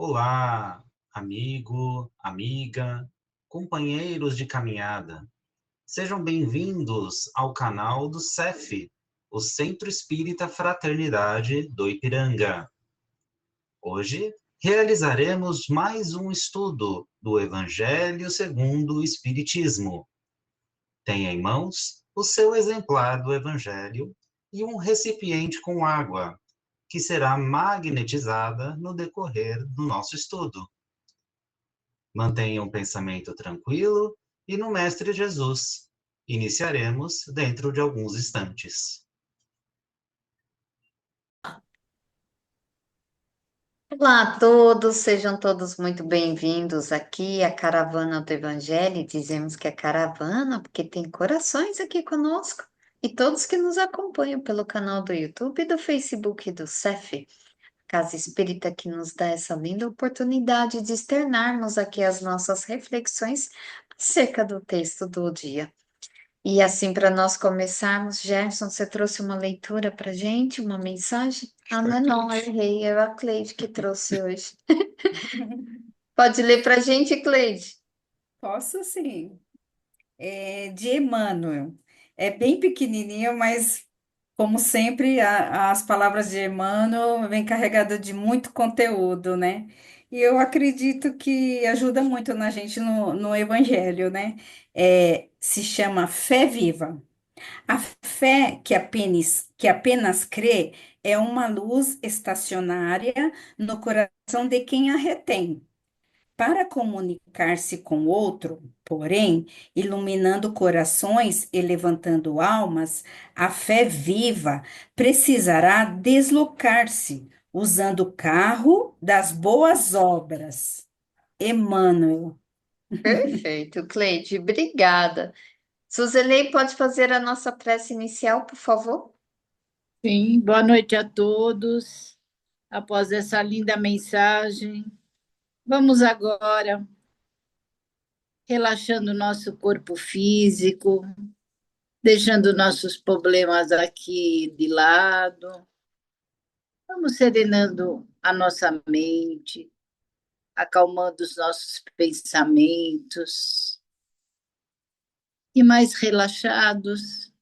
Olá, amigo, amiga, companheiros de caminhada. Sejam bem-vindos ao canal do CEF, o Centro Espírita Fraternidade do Ipiranga. Hoje realizaremos mais um estudo do Evangelho segundo o Espiritismo. Tenha em mãos o seu exemplar do Evangelho e um recipiente com água, que será magnetizada no decorrer do nosso estudo. Mantenha um pensamento tranquilo e no Mestre Jesus. Iniciaremos dentro de alguns instantes. Olá a todos, sejam todos muito bem-vindos aqui à Caravana do Evangelho. Dizemos que é caravana porque tem corações aqui conosco e todos que nos acompanham pelo canal do YouTube e do Facebook do CEF, Casa Espírita, que nos dá essa linda oportunidade de externarmos aqui as nossas reflexões acerca do texto do dia. E assim, para nós começarmos, Gerson, você trouxe uma leitura para gente, uma mensagem? Ah, não, eu errei, é a Cleide que trouxe hoje. Pode ler para a gente, Cleide? Posso sim. É de Emmanuel. É bem pequenininho, mas como sempre, as palavras de Emmanuel vêm carregadas de muito conteúdo, né? E eu acredito que ajuda muito na gente no Evangelho, né? Se chama Fé Viva. A fé que apenas crê é uma luz estacionária no coração de quem a retém. Para comunicar-se com o outro, porém, iluminando corações e levantando almas, a fé viva precisará deslocar-se, usando o carro das boas obras. Emmanuel. Perfeito, Cleide, obrigada. Suzelei, pode fazer a nossa prece inicial, por favor? Sim, boa noite a todos. Após essa linda mensagem, vamos agora relaxando o nosso corpo físico, deixando nossos problemas aqui de lado. Vamos serenando a nossa mente, acalmando os nossos pensamentos e mais relaxados,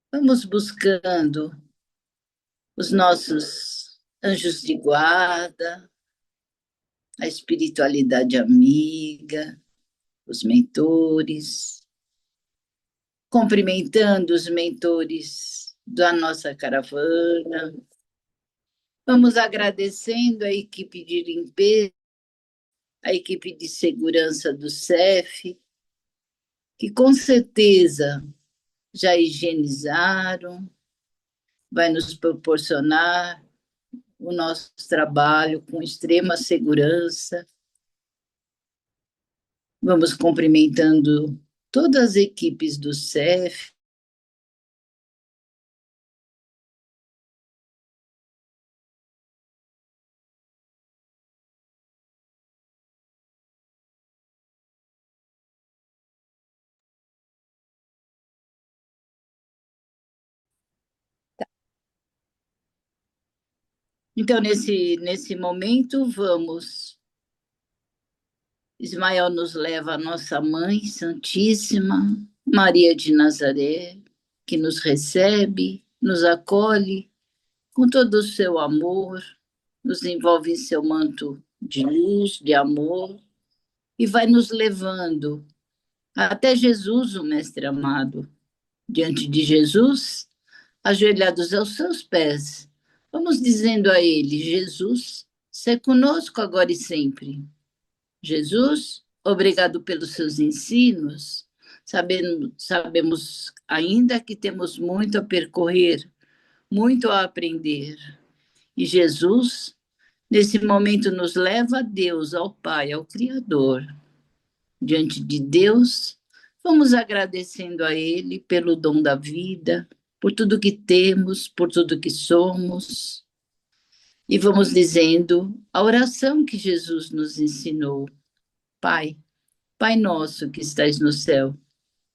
vamos buscando os nossos anjos de guarda, a espiritualidade amiga, os mentores, cumprimentando os mentores da nossa caravana. Vamos agradecendo a equipe de limpeza, a equipe de segurança do CEF, que com certeza já higienizaram, vai nos proporcionar o nosso trabalho com extrema segurança. Vamos cumprimentando todas as equipes do CEF. Então, nesse momento, vamos. Ismael nos leva a nossa Mãe Santíssima, Maria de Nazaré, que nos recebe, nos acolhe com todo o seu amor, nos envolve em seu manto de luz, de amor, e vai nos levando até Jesus, o Mestre amado. Diante de Jesus, ajoelhados aos seus pés, vamos dizendo a ele: Jesus, se conosco agora e sempre. Jesus, obrigado pelos seus ensinos. Sabemos ainda que temos muito a percorrer, muito a aprender. E Jesus, nesse momento, nos leva a Deus, ao Pai, ao Criador. Diante de Deus, vamos agradecendo a Ele pelo dom da vida, por tudo que temos, por tudo que somos. E vamos dizendo a oração que Jesus nos ensinou. Pai, Pai nosso que estais no céu,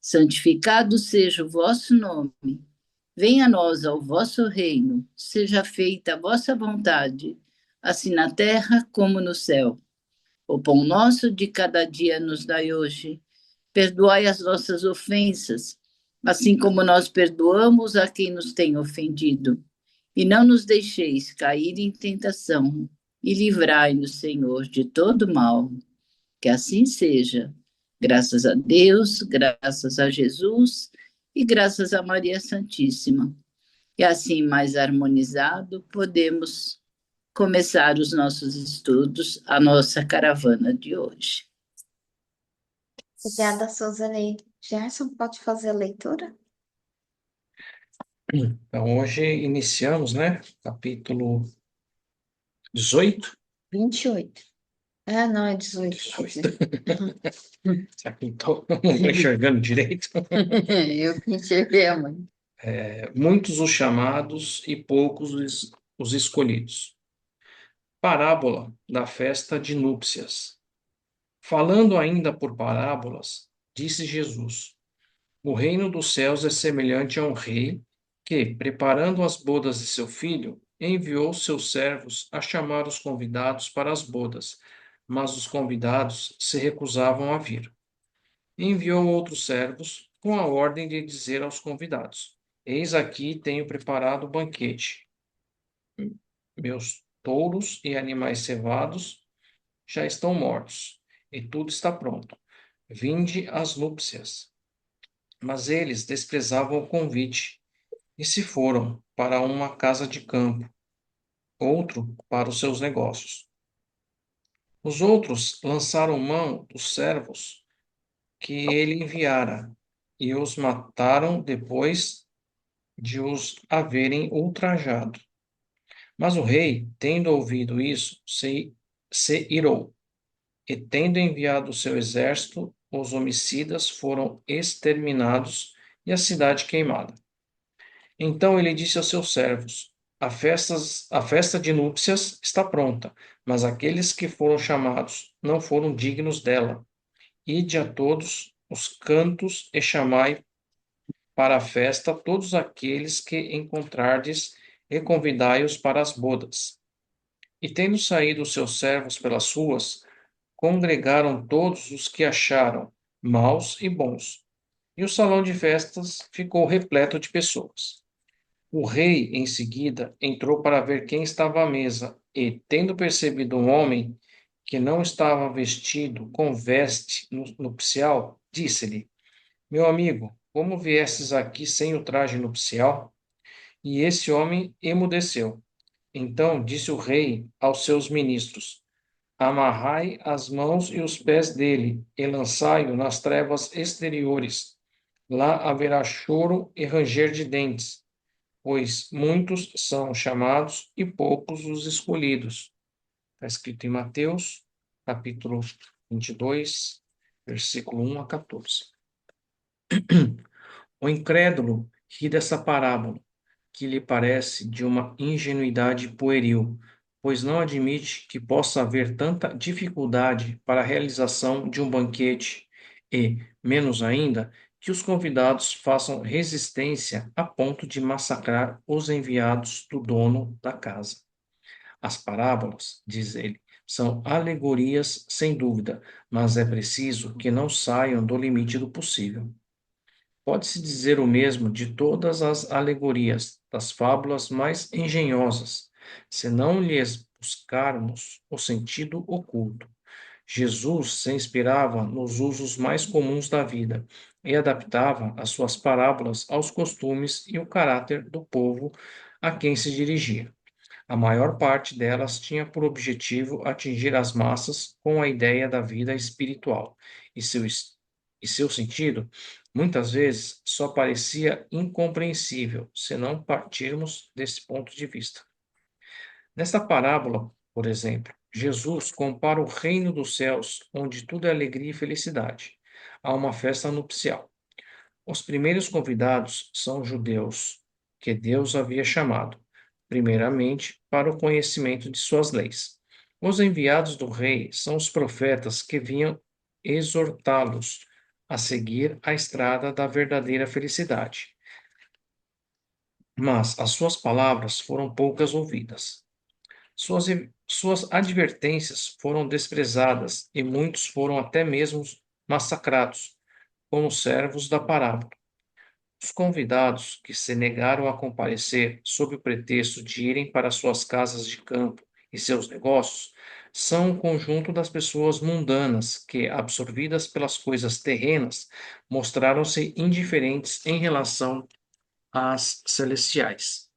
santificado seja o vosso nome. Venha a nós ao vosso reino, seja feita a vossa vontade, assim na terra como no céu. O pão nosso de cada dia nos dai hoje. Perdoai as nossas ofensas, assim como nós perdoamos a quem nos tem ofendido. E não nos deixeis cair em tentação, e livrai-nos, Senhor, de todo mal. Que assim seja. Graças a Deus, graças a Jesus e graças a Maria Santíssima. E assim, mais harmonizado, podemos começar os nossos estudos, a nossa caravana de hoje. Obrigada, Suzane. Gerson, pode fazer a leitura? Então, hoje iniciamos, né? Capítulo 18. 28. Ah, não, é 18. 18. Será que não estou enxergando direito? Eu que enxerguei a mãe. Muitos os chamados e poucos os escolhidos. Parábola da festa de núpcias. Falando ainda por parábolas, disse Jesus: O reino dos céus é semelhante a um rei que, preparando as bodas de seu filho, enviou seus servos a chamar os convidados para as bodas, mas os convidados se recusavam a vir. Enviou outros servos com a ordem de dizer aos convidados: Eis aqui tenho preparado o banquete. Meus touros e animais cevados já estão mortos, e tudo está pronto. Vinde às núpcias. Mas eles desprezavam o convite e se foram para uma casa de campo, outro para os seus negócios. Os outros lançaram mão dos servos que ele enviara e os mataram depois de os haverem ultrajado. Mas o rei, tendo ouvido isso, se irou, e tendo enviado o seu exército, os homicidas foram exterminados e a cidade queimada. Então ele disse aos seus servos: a festa de núpcias está pronta, mas aqueles que foram chamados não foram dignos dela. Ide a todos os cantos e chamai para a festa todos aqueles que encontrardes e convidai-os para as bodas. E tendo saído os seus servos pelas ruas, congregaram todos os que acharam, maus e bons, e o salão de festas ficou repleto de pessoas. O rei, em seguida, entrou para ver quem estava à mesa e, tendo percebido um homem que não estava vestido com veste nupcial, disse-lhe: Meu amigo, como viestes aqui sem o traje nupcial? E esse homem emudeceu. Então disse o rei aos seus ministros: Amarrai as mãos e os pés dele e lançai-o nas trevas exteriores. Lá haverá choro e ranger de dentes, pois muitos são chamados e poucos os escolhidos. Está escrito em Mateus, capítulo 22, versículo 1 a 14. O incrédulo ri dessa parábola, que lhe parece de uma ingenuidade pueril, pois não admite que possa haver tanta dificuldade para a realização de um banquete e, menos ainda, que os convidados façam resistência a ponto de massacrar os enviados do dono da casa. As parábolas, diz ele, são alegorias sem dúvida, mas é preciso que não saiam do limite do possível. Pode-se dizer o mesmo de todas as alegorias, das fábulas mais engenhosas, se não lhes buscarmos o sentido oculto. Jesus se inspirava nos usos mais comuns da vida e adaptava as suas parábolas aos costumes e o caráter do povo a quem se dirigia. A maior parte delas tinha por objetivo atingir as massas com a ideia da vida espiritual, e seu sentido, muitas vezes, só parecia incompreensível se não partirmos desse ponto de vista. Nesta parábola, por exemplo, Jesus compara o reino dos céus, onde tudo é alegria e felicidade, a uma festa nupcial. Os primeiros convidados são judeus, que Deus havia chamado, primeiramente, para o conhecimento de suas leis. Os enviados do rei são os profetas que vinham exortá-los a seguir a estrada da verdadeira felicidade. Mas as suas palavras foram poucas ouvidas. Suas Suas advertências foram desprezadas e muitos foram até mesmo massacrados, como servos da parábola. Os convidados que se negaram a comparecer sob o pretexto de irem para suas casas de campo e seus negócios são o conjunto das pessoas mundanas que, absorvidas pelas coisas terrenas, mostraram-se indiferentes em relação às celestiais.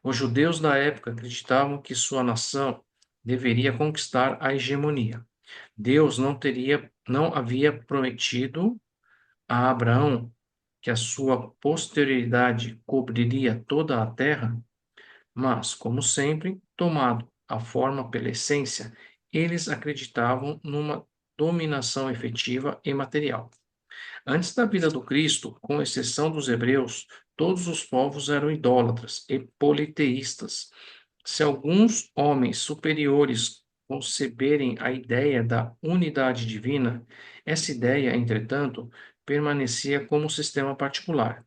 Os judeus da época acreditavam que sua nação deveria conquistar a hegemonia. Deus não havia prometido a Abraão que a sua posterioridade cobriria toda a terra, mas, como sempre, tomado a forma pela essência, eles acreditavam numa dominação efetiva e material. Antes da vida do Cristo, com exceção dos hebreus, todos os povos eram idólatras e politeístas. Se alguns homens superiores conceberem a ideia da unidade divina, essa ideia, entretanto, permanecia como sistema particular,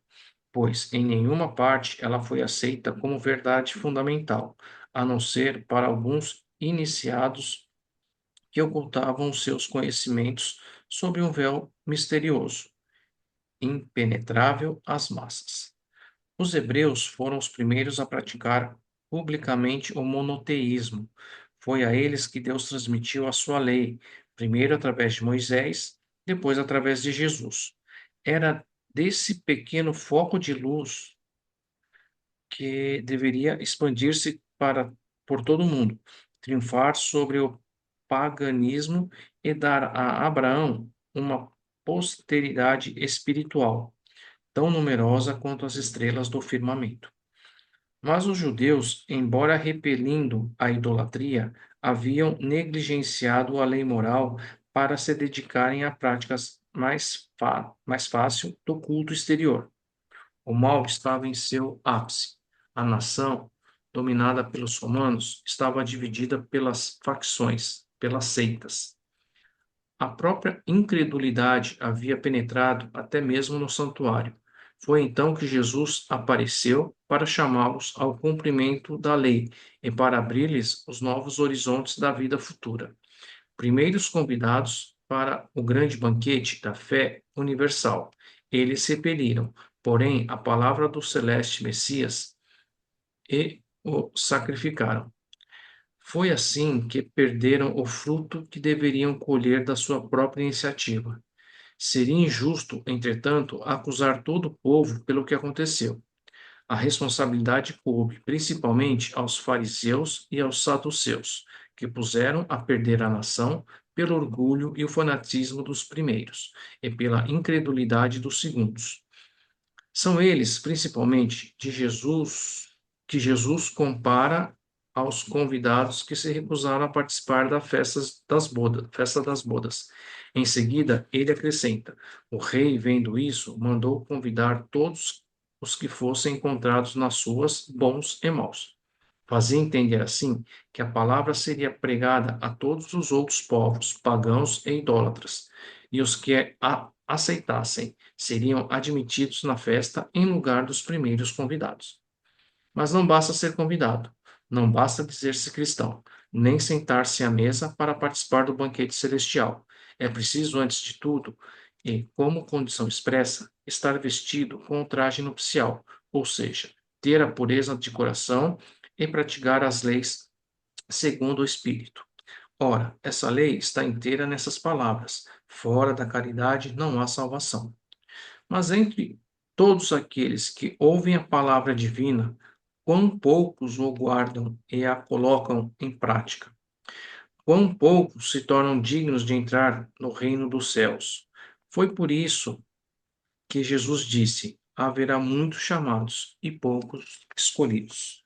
pois em nenhuma parte ela foi aceita como verdade fundamental, a não ser para alguns iniciados que ocultavam seus conhecimentos sob um véu misterioso, impenetrável às massas. Os hebreus foram os primeiros a praticar publicamente o monoteísmo. Foi a eles que Deus transmitiu a sua lei, primeiro através de Moisés, depois através de Jesus. Era desse pequeno foco de luz que deveria expandir-se por todo o mundo, triunfar sobre o paganismo e dar a Abraão uma posteridade espiritual, tão numerosa quanto as estrelas do firmamento. Mas os judeus, embora repelindo a idolatria, haviam negligenciado a lei moral para se dedicarem a práticas mais fácil do culto exterior. O mal estava em seu ápice. A nação, dominada pelos romanos, estava dividida pelas facções, pelas seitas. A própria incredulidade havia penetrado até mesmo no santuário. Foi então que Jesus apareceu para chamá-los ao cumprimento da lei e para abrir-lhes os novos horizontes da vida futura. Primeiros convidados para o grande banquete da fé universal. Eles repeliram, porém, a palavra do celeste Messias e o sacrificaram. Foi assim que perderam o fruto que deveriam colher da sua própria iniciativa. Seria injusto, entretanto, acusar todo o povo pelo que aconteceu. A responsabilidade coube principalmente aos fariseus e aos saduceus, que puseram a perder a nação pelo orgulho e o fanatismo dos primeiros, e pela incredulidade dos segundos. São eles, principalmente, que Jesus compara aos convidados que se recusaram a participar da festa das bodas. Em seguida, ele acrescenta: o rei, vendo isso, mandou convidar todos os que fossem encontrados nas suas, bons e maus. Fazia entender assim que a palavra seria pregada a todos os outros povos, pagãos e idólatras, e os que a aceitassem seriam admitidos na festa em lugar dos primeiros convidados. Mas não basta ser convidado, não basta dizer-se cristão, nem sentar-se à mesa para participar do banquete celestial. É preciso, antes de tudo, e como condição expressa, estar vestido com o traje nupcial, ou seja, ter a pureza de coração e praticar as leis segundo o Espírito. Ora, essa lei está inteira nessas palavras: fora da caridade não há salvação. Mas entre todos aqueles que ouvem a palavra divina, quão poucos o guardam e a colocam em prática? Quão poucos se tornam dignos de entrar no reino dos céus? Foi por isso que Jesus disse: haverá muitos chamados e poucos escolhidos.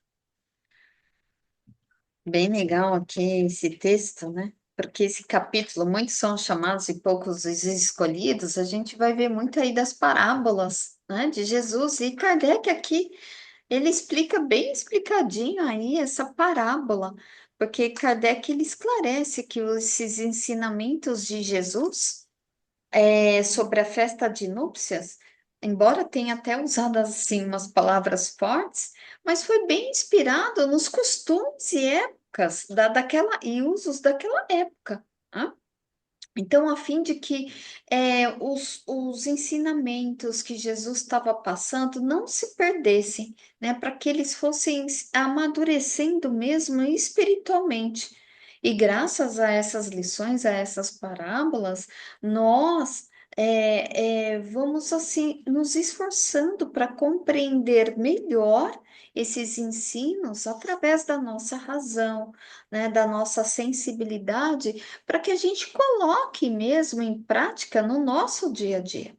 Bem legal aqui esse texto, né? Porque esse capítulo, muitos são chamados e poucos os escolhidos, a gente vai ver muito aí das parábolas, né, de Jesus. E Kardec aqui, ele explica bem explicadinho aí essa parábola, porque Kardec ele esclarece que esses ensinamentos de Jesus sobre a festa de núpcias, embora tenha até usado assim umas palavras fortes, mas foi bem inspirado nos costumes e épocas, e usos daquela época, né? Então, a fim de que os ensinamentos que Jesus estava passando não se perdessem, né? Para que eles fossem amadurecendo mesmo espiritualmente. E graças a essas lições, a essas parábolas, nós vamos assim nos esforçando para compreender melhor esses ensinos através da nossa razão, né? Da nossa sensibilidade para que a gente coloque mesmo em prática no nosso dia a dia.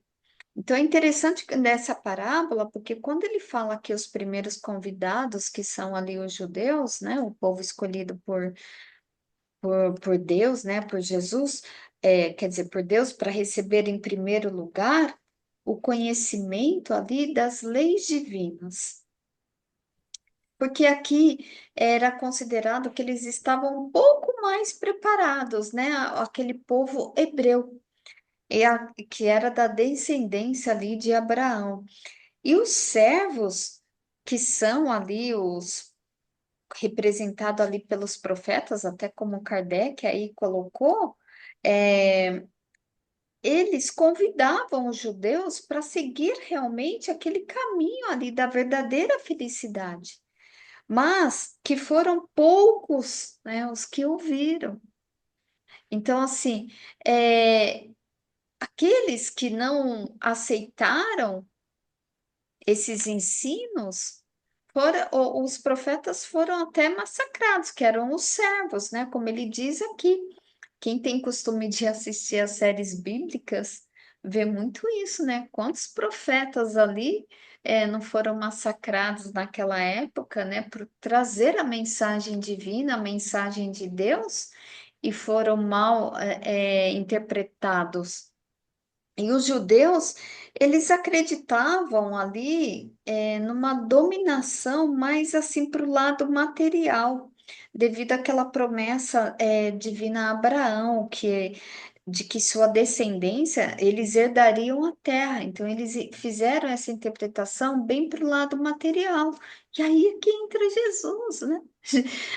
Então é interessante nessa parábola, porque quando ele fala que os primeiros convidados, que são ali os judeus, né, o povo escolhido por Deus, né, por Jesus, quer dizer, por Deus, para receber em primeiro lugar o conhecimento ali das leis divinas. Porque aqui era considerado que eles estavam um pouco mais preparados, né? Aquele povo hebreu, que era da descendência ali de Abraão. E os servos, que são ali os representados ali pelos profetas, até como Kardec aí colocou, é, eles convidavam os judeus para seguir realmente aquele caminho ali da verdadeira felicidade, mas que foram poucos, né, os que ouviram. Então, assim, aqueles que não aceitaram esses ensinos, os profetas foram até massacrados, que eram os servos, né? Como ele diz aqui. Quem tem costume de assistir às séries bíblicas vê muito isso, né? Quantos profetas ali não foram massacrados naquela época, né? Por trazer a mensagem divina, a mensagem de Deus, e foram mal interpretados. E os judeus, eles acreditavam ali numa dominação mais assim para o lado material, devido àquela promessa divina a Abraão, de que sua descendência, eles herdariam a terra. Então, eles fizeram essa interpretação bem para o lado material. E aí é que entra Jesus, né?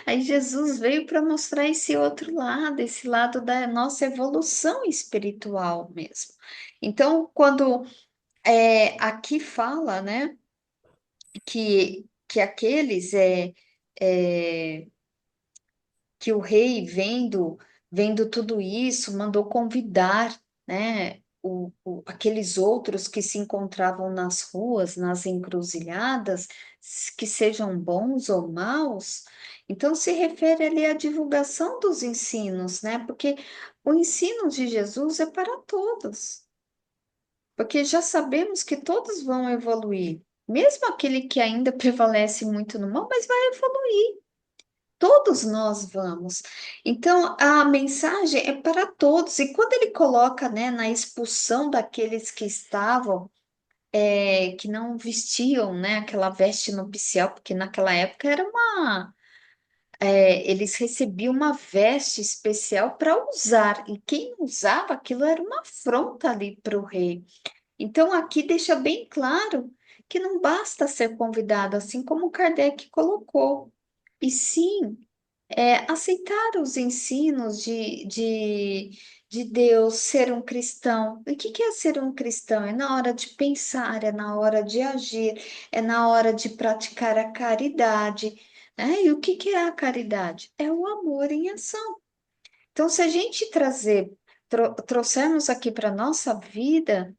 Aí Jesus veio para mostrar esse lado da nossa evolução espiritual mesmo. Então, quando aqui fala, né, que aqueles é, que o rei, vendo tudo isso, mandou convidar, né, aqueles outros que se encontravam nas ruas, nas encruzilhadas, que sejam bons ou maus. Então, se refere ali à divulgação dos ensinos, né? Porque o ensino de Jesus é para todos, porque já sabemos que todos vão evoluir. Mesmo aquele que ainda prevalece muito no mal, mas vai evoluir. Todos nós vamos. Então, a mensagem é para todos. E quando ele coloca, né, na expulsão daqueles que estavam, que não vestiam, né, aquela veste nupcial, porque naquela época era eles recebiam uma veste especial para usar. E quem usava aquilo era uma afronta ali para o rei. Então, aqui deixa bem claro que não basta ser convidado, assim como Kardec colocou. E sim aceitar os ensinos de Deus, ser um cristão. E o que que é ser um cristão? É na hora de pensar, é na hora de agir, é na hora de praticar a caridade, né? E o que que é a caridade? É o amor em ação. Então, se a gente trouxermos aqui para a nossa vida,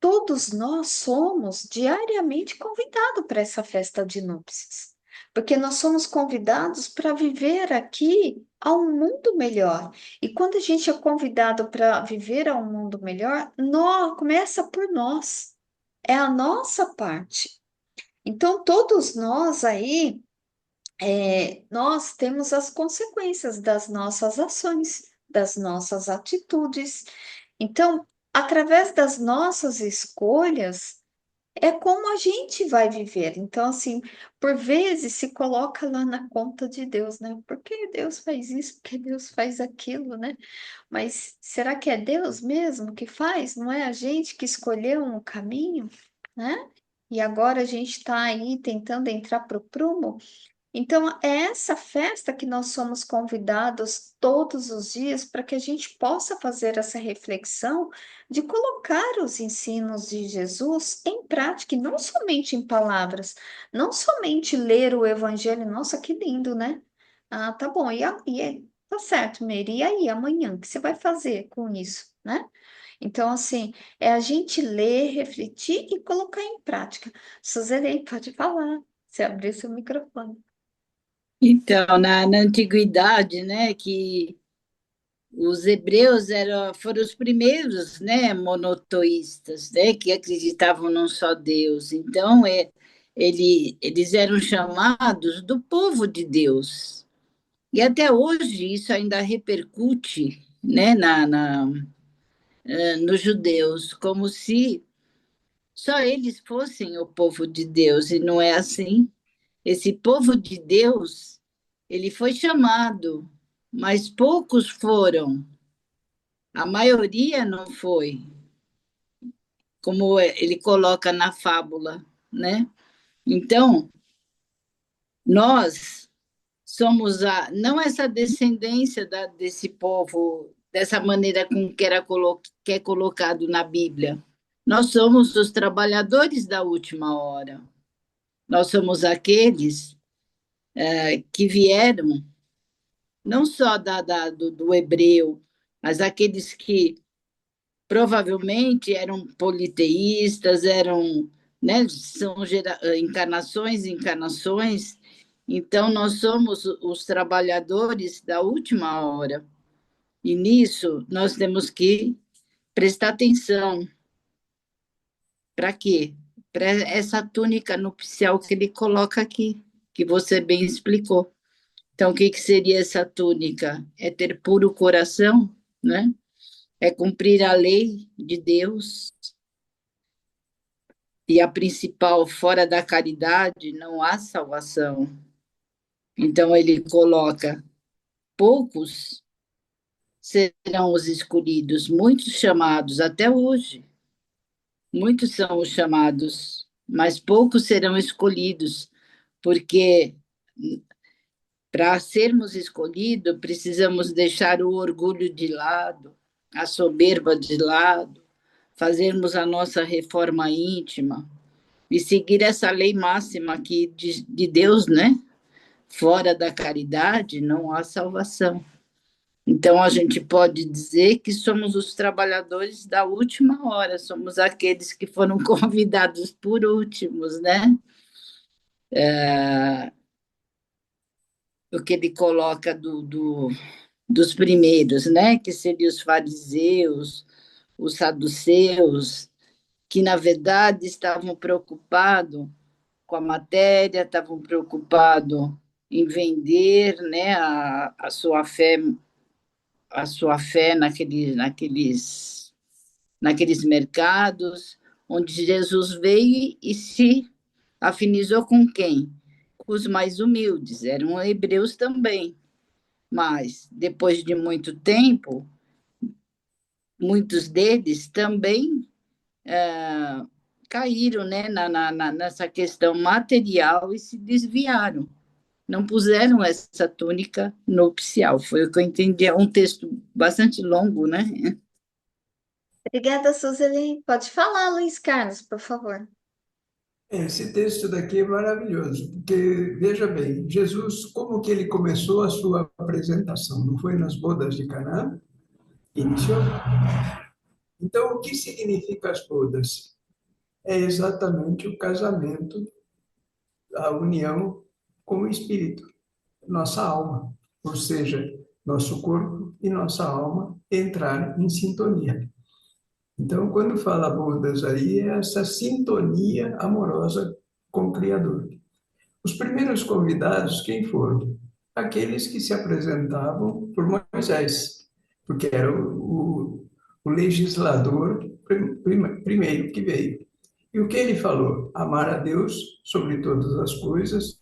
todos nós somos diariamente convidados para essa festa de núpcias, porque nós somos convidados para viver aqui a um mundo melhor. E quando a gente é convidado para viver a um mundo melhor, começa por nós, é a nossa parte. Então, todos nós aí, nós temos as consequências das nossas ações, das nossas atitudes. Então, através das nossas escolhas, é como a gente vai viver. Então, assim, por vezes se coloca lá na conta de Deus, né? Por que Deus faz isso? Por que Deus faz aquilo, né? Mas será que é Deus mesmo que faz? Não é a gente que escolheu um caminho, né? E agora a gente está aí tentando entrar para o prumo. Então, é essa festa que nós somos convidados todos os dias para que a gente possa fazer essa reflexão de colocar os ensinos de Jesus em prática, e não somente em palavras, não somente ler o Evangelho. Nossa, que lindo, né? Ah, tá bom. Tá certo, Meire. E aí, amanhã, o que você vai fazer com isso, né? Então, assim, é a gente ler, refletir e colocar em prática. Suzerei, pode falar. Você abriu seu microfone. Então, na antiguidade, né, que os hebreus foram os primeiros, né, monoteístas, né, que acreditavam num só Deus. Então, eles eram chamados do povo de Deus. E até hoje isso ainda repercute, né, nos judeus, como se só eles fossem o povo de Deus, e não é assim. Esse povo de Deus, ele foi chamado, mas poucos foram. A maioria não foi, como ele coloca na fábula, né? Então, nós somos não essa descendência desse povo, dessa maneira com que é colocado na Bíblia. Nós somos os trabalhadores da última hora. Nós somos aqueles que vieram, não só do hebreu, mas aqueles que provavelmente eram politeístas, eram, né, são encarnações, encarnações. Então, nós somos os trabalhadores da última hora. E nisso, nós temos que prestar atenção. Para quê? Para essa túnica nupcial que ele coloca aqui, que você bem explicou. Então, o que seria essa túnica? É ter puro coração, né? É cumprir a lei de Deus. E a principal, fora da caridade, não há salvação. Então, ele coloca: poucos serão os escolhidos, muitos chamados até hoje. Muitos são os chamados, mas poucos serão escolhidos, porque para sermos escolhidos, precisamos deixar o orgulho de lado, a soberba de lado, fazermos a nossa reforma íntima e seguir essa lei máxima aqui de Deus, né? Fora da caridade não há salvação. Então, a gente pode dizer que somos os trabalhadores da última hora, somos aqueles que foram convidados por últimos, né? O que ele coloca dos primeiros, né? Que seriam os fariseus, os saduceus, que, na verdade, estavam preocupados com a matéria, estavam preocupados em vender, né, a sua fé naqueles mercados, onde Jesus veio e se afinizou com quem? Com os mais humildes, eram hebreus também. Mas, depois de muito tempo, muitos deles também caíram, né, nessa questão material e se desviaram. Não puseram essa túnica nupcial. Foi o que eu entendi. É um texto bastante longo, né? Obrigada, Suzeli. Pode falar, Luiz Carlos, por favor. Esse texto daqui é maravilhoso, porque, veja bem, Jesus, como que ele começou a sua apresentação? Não foi nas bodas de Caná? Iniciou. Então, o que significa as bodas? É exatamente o casamento, a união com o Espírito, nossa alma, ou seja, nosso corpo e nossa alma entrar em sintonia. Então, quando fala bodas aí, é essa sintonia amorosa com o Criador. Os primeiros convidados, quem foram? Aqueles que se apresentavam por Moisés, porque era o legislador primeiro que veio. E o que ele falou? Amar a Deus sobre todas as coisas,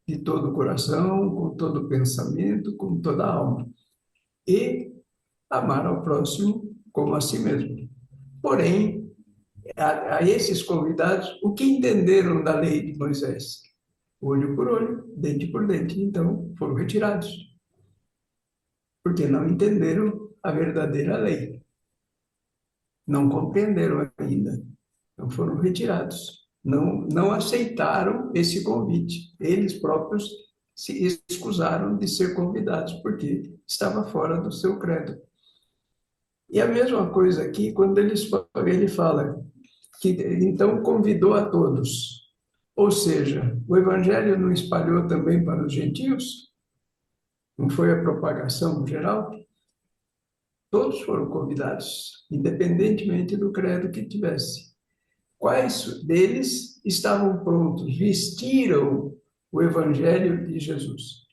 de todo o coração, com todo o pensamento, com toda a alma. E amar ao próximo como a si mesmo. Porém, a esses convidados, o que entenderam da lei de Moisés? olho por olho, dente por dente. Então, foram retirados, porque não entenderam a verdadeira lei, não compreenderam ainda. Então, foram retirados. Não aceitaram esse convite. Eles próprios se excusaram de ser convidados, porque estava fora do seu credo. E a mesma coisa aqui, quando ele fala que então convidou a todos. Ou seja, o evangelho não espalhou também para os gentios? Não foi a propagação geral? Todos foram convidados, independentemente do credo que tivesse. Quais deles estavam prontos, vestiram o evangelho de Jesus?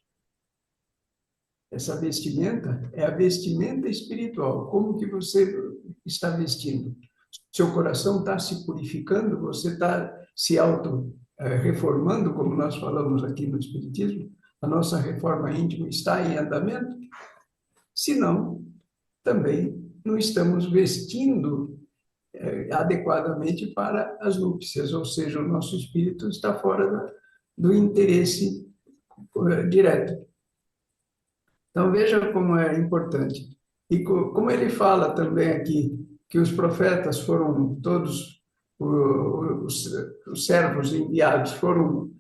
Essa vestimenta é a vestimenta espiritual. Como que você está vestindo? Seu coração está se purificando? Você está se auto-reformando, como nós falamos aqui no Espiritismo? A nossa reforma íntima está em andamento? Se não, também não estamos vestindo adequadamente para as núpcias, ou seja, o nosso espírito está fora do interesse direto. Então, veja como é importante. E como ele fala também aqui, que os profetas foram todos, os servos enviados foram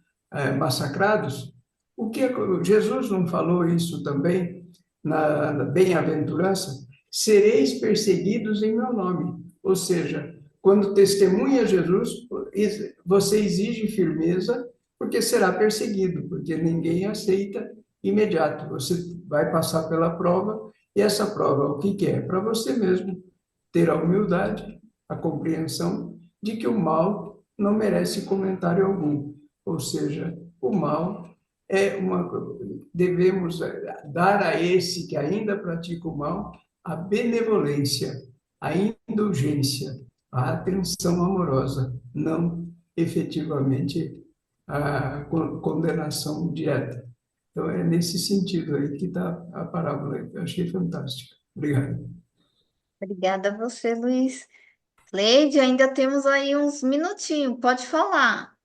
massacrados, o que Jesus não falou isso também na bem-aventurança? Sereis perseguidos em meu nome. Ou seja, quando testemunha Jesus, você exige firmeza, porque será perseguido, porque ninguém aceita imediato. Você vai passar pela prova, e essa prova, o que é? Para você mesmo ter a humildade, a compreensão de que o mal não merece comentário algum. Ou seja, o mal devemos dar a esse que ainda pratica o mal a benevolência, a indulgência, a atenção amorosa, não efetivamente a condenação direta. Então, é nesse sentido aí que está a parábola. Eu achei fantástica. Obrigado. Obrigada a você, Luiz. Leide, ainda temos aí uns minutinhos, pode falar.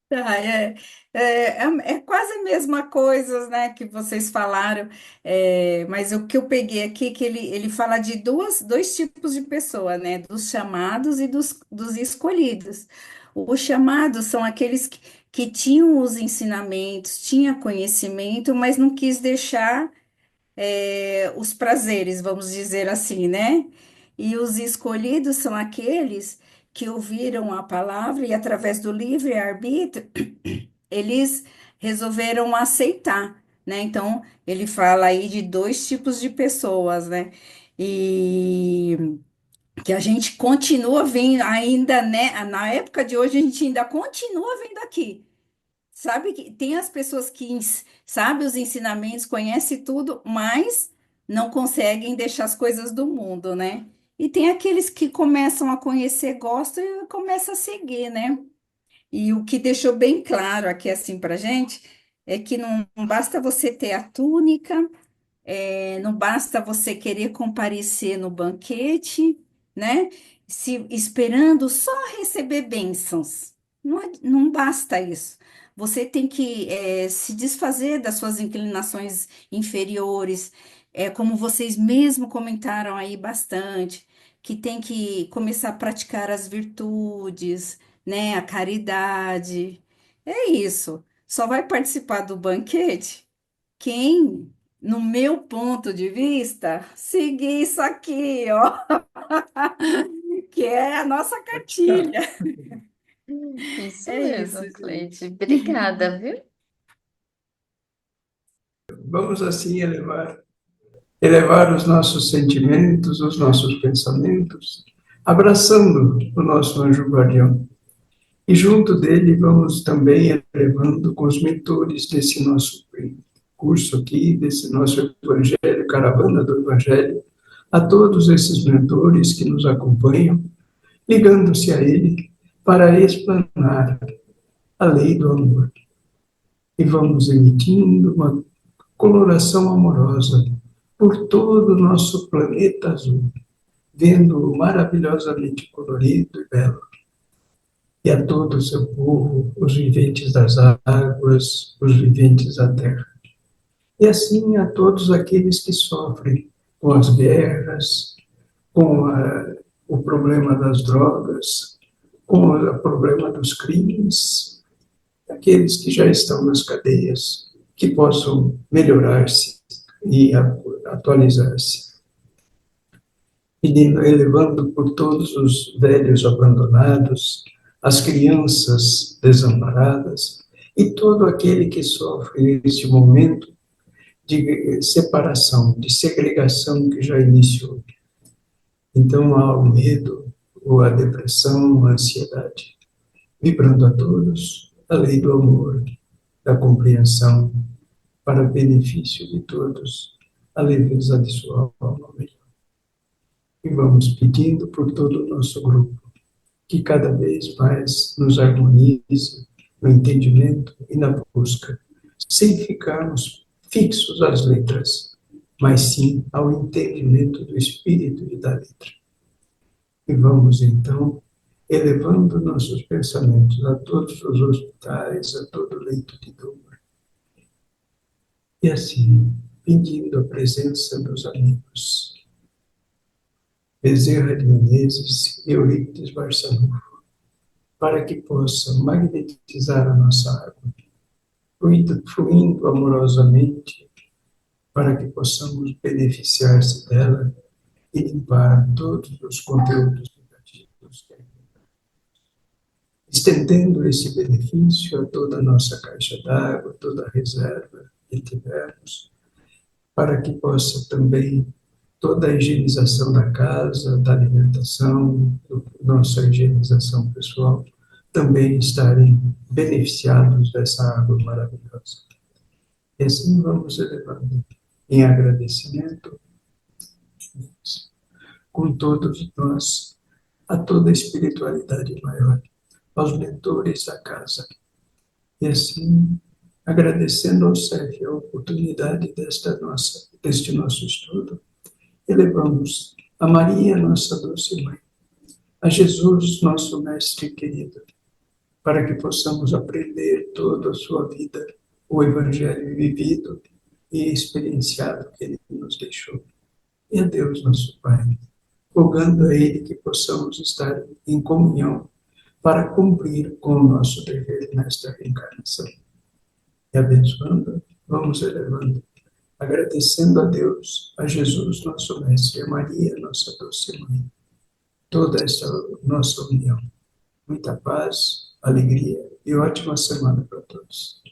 Tá, é quase a mesma coisa, né, que vocês falaram, mas o que eu peguei aqui é que ele fala de dois tipos de pessoa, né, dos chamados e dos escolhidos. Os chamados são aqueles que tinham os ensinamentos, tinham conhecimento, mas não quis deixar os prazeres, vamos dizer assim, né? E os escolhidos são aqueles que ouviram a palavra e, através do livre-arbítrio, eles resolveram aceitar, né? Então, ele fala aí de dois tipos de pessoas, né? E que a gente continua vendo ainda, né? Na época de hoje, a gente ainda continua vendo aqui. Sabe que tem as pessoas que sabem os ensinamentos, conhecem tudo, mas não conseguem deixar as coisas do mundo, né? E tem aqueles que começam a conhecer, gostam e começam a seguir, né? E o que deixou bem claro aqui assim para gente é que não basta você ter a túnica, não basta você querer comparecer no banquete, né? Esperando só receber bênçãos. Não basta isso. Você tem que se desfazer das suas inclinações inferiores, como vocês mesmo comentaram aí bastante, que tem que começar a praticar as virtudes, né? A caridade. É isso. Só vai participar do banquete quem, no meu ponto de vista, seguir isso aqui, ó, que é a nossa cartilha. Isso É isso, mesmo, Cleide. gente. Obrigada, viu? Vamos assim elevar os nossos sentimentos, os nossos pensamentos, abraçando o nosso anjo guardião. E junto dele vamos também elevando com os mentores desse nosso curso aqui, desse nosso Evangelho, Caravana do Evangelho, a todos esses mentores que nos acompanham, ligando-se a ele para explanar a lei do amor. E vamos emitindo uma coloração amorosa por todo o nosso planeta azul, vendo-o maravilhosamente colorido e belo. e a todo o seu povo, os viventes das águas, os viventes da terra. E assim a todos aqueles que sofrem com as guerras, com o problema das drogas, com o problema dos crimes, aqueles que já estão nas cadeias, que possam melhorar-se e atualizar-se. Pedindo, elevando por todos os velhos abandonados, as crianças desamparadas e todo aquele que sofre neste momento de separação, de segregação que já iniciou. Então há o medo, ou a depressão, a ansiedade, vibrando a todos a lei do amor, da compreensão, para benefício de todos, a leveza de sua alma melhor. E vamos pedindo por todo o nosso grupo, que cada vez mais nos harmonize no entendimento e na busca, sem ficarmos fixos às letras, mas sim ao entendimento do espírito e da letra. E vamos, então, elevando nossos pensamentos a todos os hospitais, a todo leito de dor. E assim, pedindo a presença dos amigos Bezerra de Menezes e Eurípides Barçanufo, para que possam magnetizar a nossa água, fluindo amorosamente, para que possamos beneficiar-se dela e limpar todos os conteúdos negativos que estendendo esse benefício a toda a nossa caixa d'água, toda a reserva que tivermos, para que possa também toda a higienização da casa, da alimentação, nossa higienização pessoal, também estarem beneficiados dessa água maravilhosa. E assim vamos elevando em agradecimento com todos nós, a toda a espiritualidade maior, aos mentores da casa. E assim, agradecendo ao CEF a oportunidade deste nosso estudo, elevamos a Maria, nossa doce mãe, a Jesus, nosso mestre querido, para que possamos aprender toda a sua vida, o Evangelho vivido e experienciado que ele nos deixou. E a Deus, nosso Pai, rogando a Ele que possamos estar em comunhão para cumprir com o nosso dever nesta reencarnação. E abençoando, vamos elevando, agradecendo a Deus, a Jesus, nosso Mestre, a Maria, nossa doce mãe, toda esta nossa união. Muita paz, alegria e ótima semana para todos.